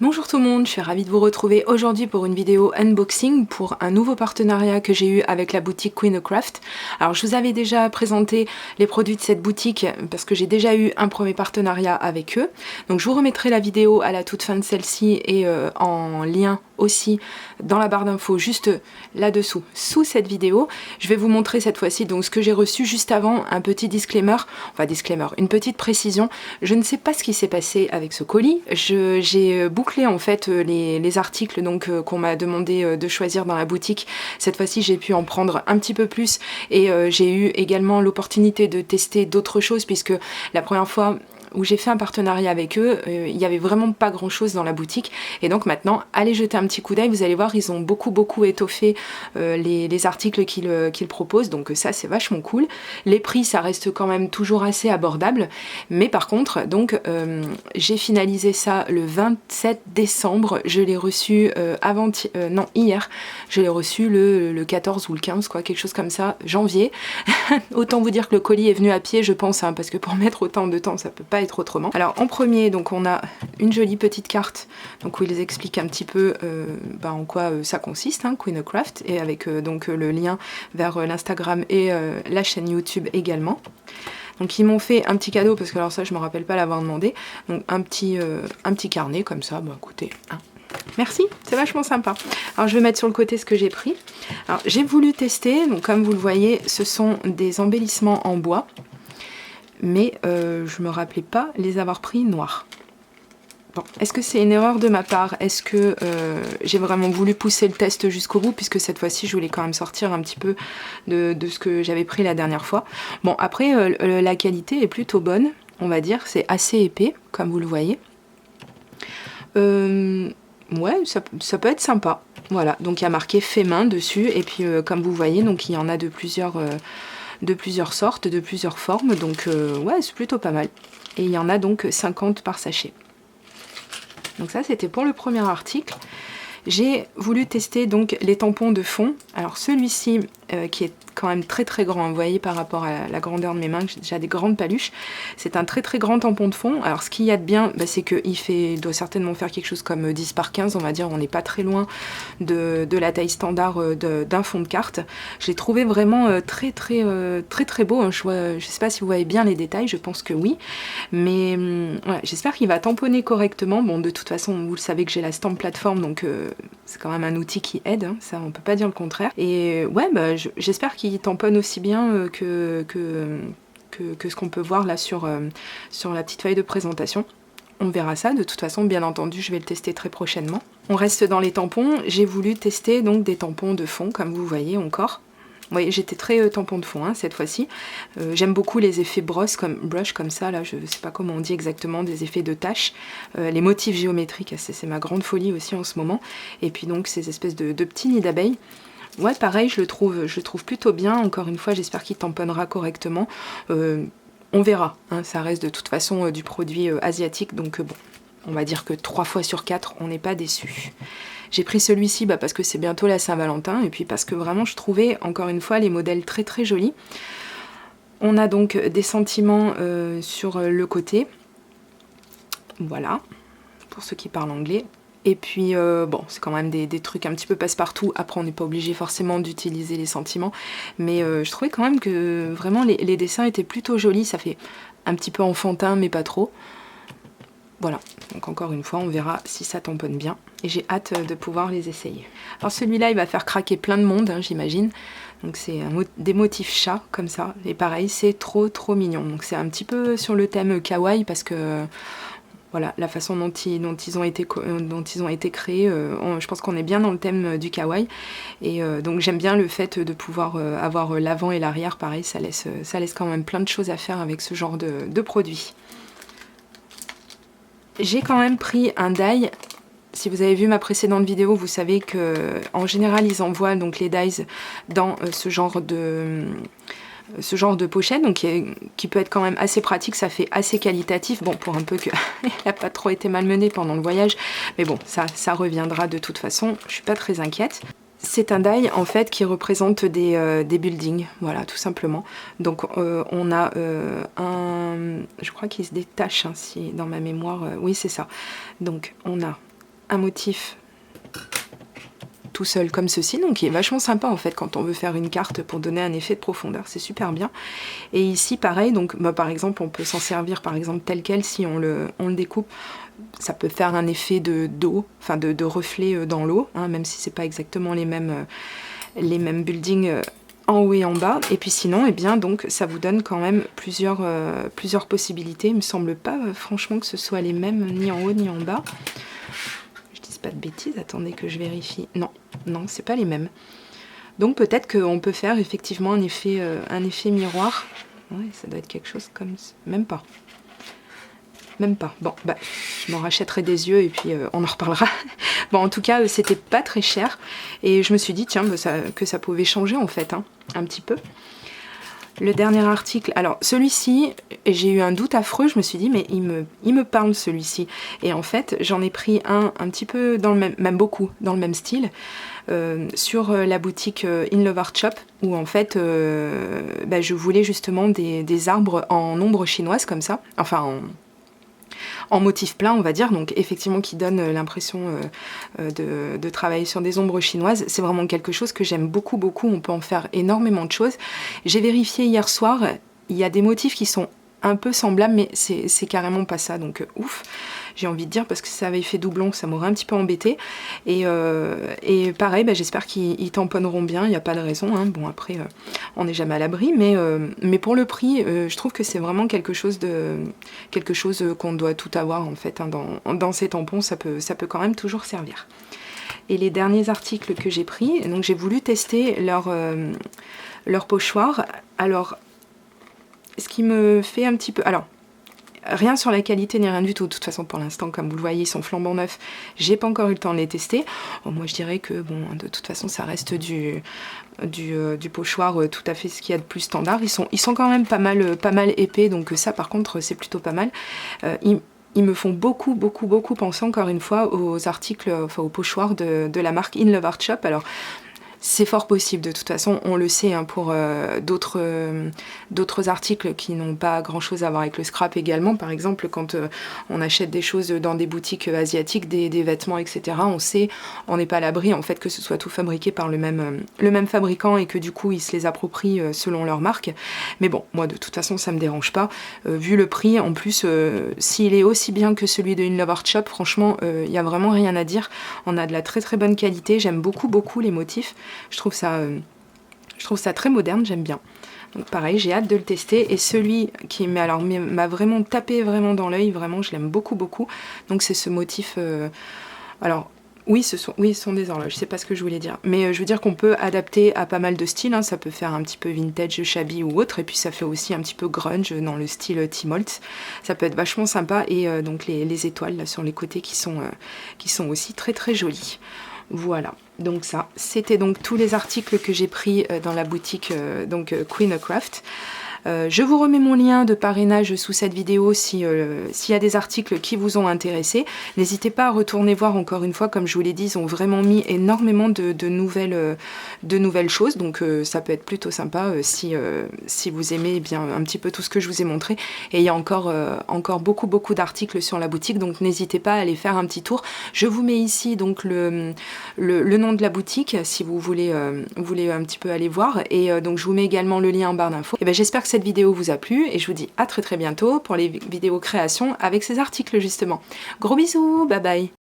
Bonjour tout le monde, je suis ravie de vous retrouver aujourd'hui pour une vidéo unboxing pour un nouveau partenariat que j'ai eu avec la boutique Queen of Craft. Alors je vous avais déjà présenté les produits de cette boutique parce que j'ai déjà eu un premier partenariat avec eux. Donc je vous remettrai la vidéo à la toute fin de celle-ci et en lien aussi dans la barre d'infos juste là-dessous, sous cette vidéo. Je vais vous montrer cette fois-ci donc ce que j'ai reçu juste avant, un petit disclaimer, une petite précision. Je ne sais pas ce qui s'est passé avec ce colis. J'ai bouclé en fait les articles donc qu'on m'a demandé de choisir dans la boutique. Cette fois-ci j'ai pu en prendre un petit peu plus et j'ai eu également l'opportunité de tester d'autres choses puisque la première fois où j'ai fait un partenariat avec eux, il n'y avait vraiment pas grand chose dans la boutique et donc maintenant allez jeter un petit coup d'œil, vous allez voir ils ont beaucoup étoffé les articles qu'ils proposent, donc ça c'est vachement cool. Les prix ça reste quand même toujours assez abordable, mais par contre donc j'ai finalisé ça le 27 décembre, je l'ai reçu hier, je l'ai reçu le 14 ou le 15 quoi, quelque chose comme ça, janvier. Autant vous dire que le colis est venu à pied je pense, hein, parce que pour mettre autant de temps ça peut pas être autrement. Alors en premier donc on a une jolie petite carte donc où ils expliquent un petit peu en quoi ça consiste, hein, Queen of Craft, et avec donc le lien vers l'Instagram et la chaîne YouTube également. Donc ils m'ont fait un petit cadeau parce que alors ça je me rappelle pas l'avoir demandé, donc un petit carnet comme ça, bah écoutez, hein. Merci, c'est vachement sympa. Alors je vais mettre sur le côté ce que j'ai pris. Alors j'ai voulu tester, donc comme vous le voyez ce sont des embellissements en bois, mais je me rappelais pas les avoir pris noirs. Bon, est-ce que c'est une erreur de ma part? Est-ce que j'ai vraiment voulu pousser le test jusqu'au bout, puisque cette fois-ci je voulais quand même sortir un petit peu de ce que j'avais pris la dernière fois. Bon, après la qualité est plutôt bonne, on va dire, c'est assez épais comme vous le voyez. Ouais, ça peut être sympa. Voilà, donc il y a marqué fait main dessus, et puis comme vous voyez, donc il y en a de plusieurs sortes, de plusieurs formes, donc ouais, c'est plutôt pas mal. Et il y en a donc 50 par sachet. Donc ça c'était pour le premier article. J'ai voulu tester donc les tampons de fond. Alors celui-ci qui est quand même très grand, vous voyez par rapport à la grandeur de mes mains, j'ai déjà des grandes paluches. C'est un très grand tampon de fond. Alors ce qu'il y a de bien, c'est qu'il doit certainement faire quelque chose comme 10 par 15, on va dire, on n'est pas très loin de la taille standard d'un fond de carte. Je l'ai trouvé vraiment très beau, hein. Je sais pas si vous voyez bien les détails, je pense que oui. Mais ouais, j'espère qu'il va tamponner correctement. Bon, de toute façon, vous le savez que j'ai la Stamp Platform, donc c'est quand même un outil qui aide, hein, ça on peut pas dire le contraire. Et ouais, j'espère qu'il tamponne aussi bien que ce qu'on peut voir là sur la petite feuille de présentation. On verra ça, de toute façon, bien entendu, je vais le tester très prochainement. On reste dans les tampons, j'ai voulu tester donc des tampons de fond, comme vous voyez encore. Vous voyez, j'étais très tampon de fond, hein, cette fois-ci. J'aime beaucoup les effets brush comme ça, là, je sais pas comment on dit exactement, des effets de taches. Les motifs géométriques, c'est ma grande folie aussi en ce moment. Et puis donc ces espèces de petits nids d'abeilles. Ouais, pareil, je le trouve plutôt bien. Encore une fois, j'espère qu'il tamponnera correctement. On verra, hein, ça reste de toute façon du produit asiatique, donc bon, on va dire que 3 fois sur 4, on n'est pas déçu. J'ai pris celui-ci parce que c'est bientôt la Saint-Valentin, et puis parce que vraiment je trouvais, encore une fois, les modèles très jolis. On a donc des sentiments sur le côté, voilà, pour ceux qui parlent anglais. Et puis, bon, c'est quand même des trucs un petit peu passe-partout. Après, on n'est pas obligé forcément d'utiliser les sentiments. Mais je trouvais quand même que vraiment les dessins étaient plutôt jolis. Ça fait un petit peu enfantin, mais pas trop. Voilà, donc encore une fois, on verra si ça tamponne bien. Et j'ai hâte de pouvoir les essayer. Alors celui-là, il va faire craquer plein de monde, hein, j'imagine. Donc c'est des motifs chats, comme ça. Et pareil, c'est trop mignon. Donc c'est un petit peu sur le thème kawaii, parce que... Voilà, la façon dont ils ont été créés, je pense qu'on est bien dans le thème du kawaii. Et donc j'aime bien le fait de pouvoir avoir l'avant et l'arrière, pareil, ça laisse quand même plein de choses à faire avec ce genre de produit. J'ai quand même pris un die. Si vous avez vu ma précédente vidéo, vous savez que en général ils envoient donc les dies dans ce genre de pochette, donc qui peut être quand même assez pratique, ça fait assez qualitatif, bon pour un peu qu'elle n'a pas trop été malmenée pendant le voyage, mais bon ça reviendra de toute façon, je suis pas très inquiète. C'est un die en fait qui représente des buildings, voilà tout simplement. Donc on a je crois qu'il se détache, hein, si dans ma mémoire, oui c'est ça. Donc on a un motif tout seul comme ceci, donc qui est vachement sympa en fait quand on veut faire une carte pour donner un effet de profondeur, c'est super bien. Et ici pareil, donc bah, par exemple on peut s'en servir par exemple tel quel si on le découpe, ça peut faire un effet d'eau, enfin de reflet dans l'eau, hein, même si c'est pas exactement les mêmes buildings en haut et en bas. Et puis sinon, eh bien donc ça vous donne quand même plusieurs possibilités. Il me semble pas franchement que ce soit les mêmes ni en haut ni en bas. Pas de bêtises, attendez que je vérifie. Non, non, c'est pas les mêmes. Donc peut-être qu'on peut faire effectivement un effet miroir. Ouais, ça doit être quelque chose comme ça. Même pas. Même pas. Bon, bah, je m'en rachèterai des yeux et puis on en reparlera. Bon, en tout cas, c'était pas très cher. Et je me suis dit, tiens, bah, que ça pouvait changer en fait, hein, un petit peu. Le dernier article, alors celui-ci, j'ai eu un doute affreux, je me suis dit mais il me parle celui-ci. Et en fait j'en ai pris un petit peu dans le même beaucoup dans le même style, sur la boutique In Love Art Shop, où en fait bah, je voulais justement des arbres en ombre chinoise comme ça, enfin en motif plein on va dire, donc effectivement qui donne l'impression de travailler sur des ombres chinoises. C'est vraiment quelque chose que j'aime beaucoup, on peut en faire énormément de choses. J'ai vérifié hier soir, il y a des motifs qui sont un peu semblables, mais c'est carrément pas ça, donc ouf, j'ai envie de dire, parce que ça avait fait doublon, ça m'aurait un petit peu embêté. Et pareil, bah, j'espère qu'ils tamponneront bien, il n'y a pas de raison, hein. Bon après, on n'est jamais à l'abri, mais pour le prix, je trouve que c'est vraiment quelque chose qu'on doit tout avoir en fait, hein, dans ces tampons, ça peut quand même toujours servir. Et les derniers articles que j'ai pris, donc j'ai voulu tester leur pochoir. Alors, ce qui me fait un petit peu... Alors, rien sur la qualité ni rien du tout. De toute façon, pour l'instant, comme vous le voyez, ils sont flambant neufs. J'ai pas encore eu le temps de les tester. Bon, moi, je dirais que, bon, de toute façon, ça reste du pochoir tout à fait ce qu'il y a de plus standard. Ils sont quand même pas mal épais, donc ça, par contre, c'est plutôt pas mal. Ils me font beaucoup penser, encore une fois, aux articles, enfin, aux pochoirs de la marque In Love Art Shop. Alors, c'est fort possible, de toute façon, on le sait, hein, pour d'autres articles qui n'ont pas grand-chose à voir avec le scrap également. Par exemple, quand on achète des choses dans des boutiques asiatiques, des vêtements, etc., on sait, on n'est pas à l'abri, en fait, que ce soit tout fabriqué par le même fabricant et que du coup, ils se les approprient selon leur marque. Mais bon, moi, de toute façon, ça me dérange pas. Vu le prix, en plus, s'il est aussi bien que celui de In Love Art Shop, franchement, il n'y a vraiment rien à dire. On a de la très bonne qualité. J'aime beaucoup les motifs. Je trouve ça très moderne, j'aime bien. Donc pareil, j'ai hâte de le tester. Et celui qui m'a vraiment tapé dans l'œil, vraiment, je l'aime beaucoup. Donc c'est ce motif... alors, oui, ce sont des horloges, c'est pas ce que je voulais dire. Mais je veux dire qu'on peut adapter à pas mal de styles, hein. Ça peut faire un petit peu vintage, shabby ou autre. Et puis ça fait aussi un petit peu grunge dans le style T-Moltz. Ça peut être vachement sympa. Et donc les étoiles là, sur les côtés qui sont aussi très jolies. Voilà, donc ça, c'était donc tous les articles que j'ai pris dans la boutique Queen Craft. Je vous remets mon lien de parrainage sous cette vidéo s'il y a des articles qui vous ont intéressé. N'hésitez pas à retourner voir, encore une fois, comme je vous l'ai dit, ils ont vraiment mis énormément de nouvelles choses, donc ça peut être plutôt sympa si vous aimez bien un petit peu tout ce que je vous ai montré. Et il y a encore beaucoup d'articles sur la boutique, donc n'hésitez pas à aller faire un petit tour. Je vous mets ici donc le nom de la boutique si vous voulez un petit peu aller voir, et donc je vous mets également le lien en barre d'infos. Et ben j'espère que cette vidéo vous a plu et je vous dis à très bientôt pour les vidéos création avec ces articles justement. Gros bisous, bye bye.